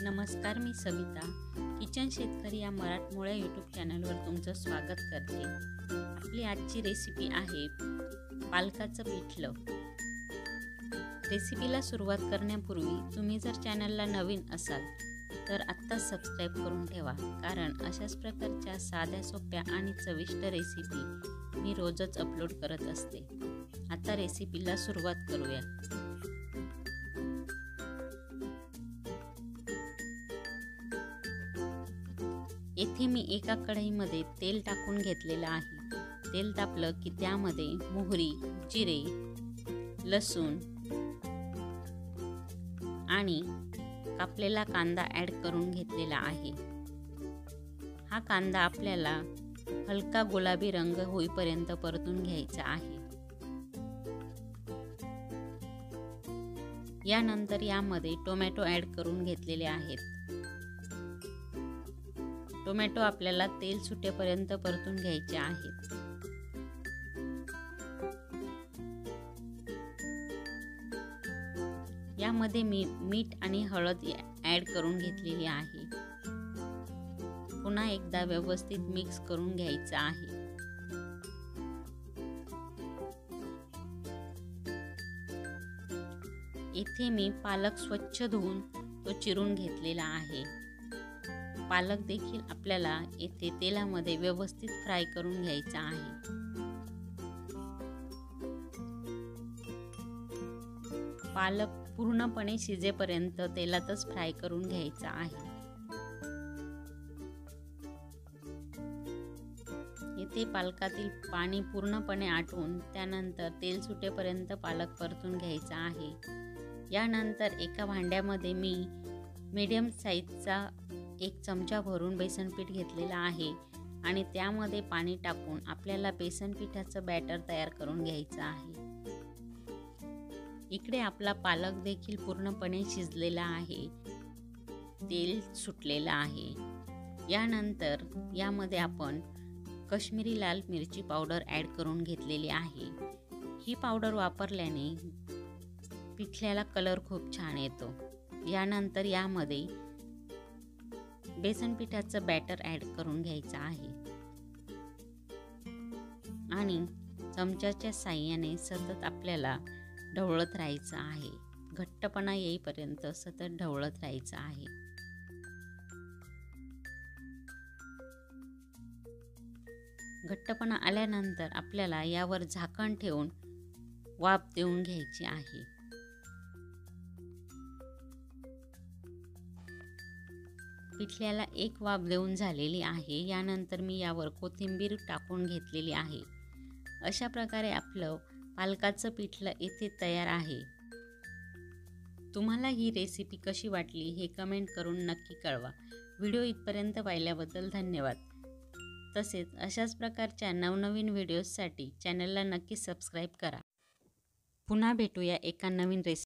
नमस्कार, मी सविता किचन शेतकरी या मराठमोळ्या यूट्यूब चॅनलवर तुमचं स्वागत करते। आपली आजची रेसिपी आहे पालकाचं पिठलं। रेसिपीला सुरुवात करण्यापूर्वी तुम्ही जर चॅनलला नवीन असाल तर आत्ता सबस्क्राईब करून ठेवा, कारण अशाच प्रकारच्या साध्या सोप्या आणि चविष्ट रेसिपी मी रोजच अपलोड करत असते। आता रेसिपीला सुरुवात करूया। येथे मी एका कढईमध्ये तेल टाकून घेतलेलं आहे। तेल तापलं की त्यामध्ये मोहरी, जिरे, लसूण आणि कापलेला कांदा ॲड करून घेतलेला आहे। हा कांदा आपल्याला हलका गुलाबी रंग होईपर्यंत परतून घ्यायचा आहे। यानंतर यामध्ये टोमॅटो ॲड करून घेतलेले आहेत। टोमॅटो आपल्याला तेल सुटेपर्यंत परतून घ्यायचे आहेत। यामध्ये मी मीठ आणि हळद ॲड करून घेतलेली आहे। पुन्हा एकदा व्यवस्थित मिक्स करून घ्यायचं आहे। इथे मी पालक स्वच्छ धुवून तो चिरून घेतलेला आहे। पालक देखील आपल्याला येथे तेलामध्ये व्यवस्थित फ्राय करून घ्यायचा आहे। पालक पूर्णपणे शिजेपर्यंत तेलातच फ्राय करून घ्यायचा आहे। येथे पालकातील पाणी पूर्णपणे आटवून त्यानंतर तेल सुटेपर्यंत पालक परतून घ्यायचा आहे। यानंतर एका भांड्यामध्ये मी मीडियम साईजचा 1 चमचा भरून बेसन पीठ घेतलेला आहे आणि त्यामध्ये पाणी टाकून आपल्याला बेसन पिठाचं बॅटर तयार करून घ्यायचं आहे। इकडे आपला पालक देखील पूर्णपणे शिजलेला आहे, तेल सुटलेलं आहे। यानंतर यामध्ये आपण काश्मीरी लाल मिरची पावडर ॲड करून घेतलेली आहे। ही पावडर वापरल्याने पिठल्याला कलर खूप छान येतो। यानंतर यामध्ये बेसन पिठाचं बॅटर ॲड करून घ्यायचं आहे आणि चमच्याच्या साहाय्याने सतत आपल्याला ढवळत राहायचं आहे। घट्टपणा येईपर्यंत सतत ढवळत राहायचं आहे। घट्टपणा आल्यानंतर आपल्याला यावर झाकण ठेवून वाफ देऊन घ्यायची आहे। पिठल्याला 1 वाफ देऊन झालेली आहे। यानंतर मी यावर कोथिंबीर टाकून घेतलेली आहे। अशा प्रकारे आपलं पालकाचं पिठलं इथे तयार आहे। तुम्हाला ही रेसिपी कशी वाटली हे कमेंट करून नक्की कळवा। व्हिडिओ इथपर्यंत पाहिल्याबद्दल धन्यवाद। तसेच अशाच प्रकारच्या नवनवीन व्हिडिओजसाठी चॅनलला नक्की सबस्क्राईब करा। पुन्हा भेटूया एका नवीन रेसिपी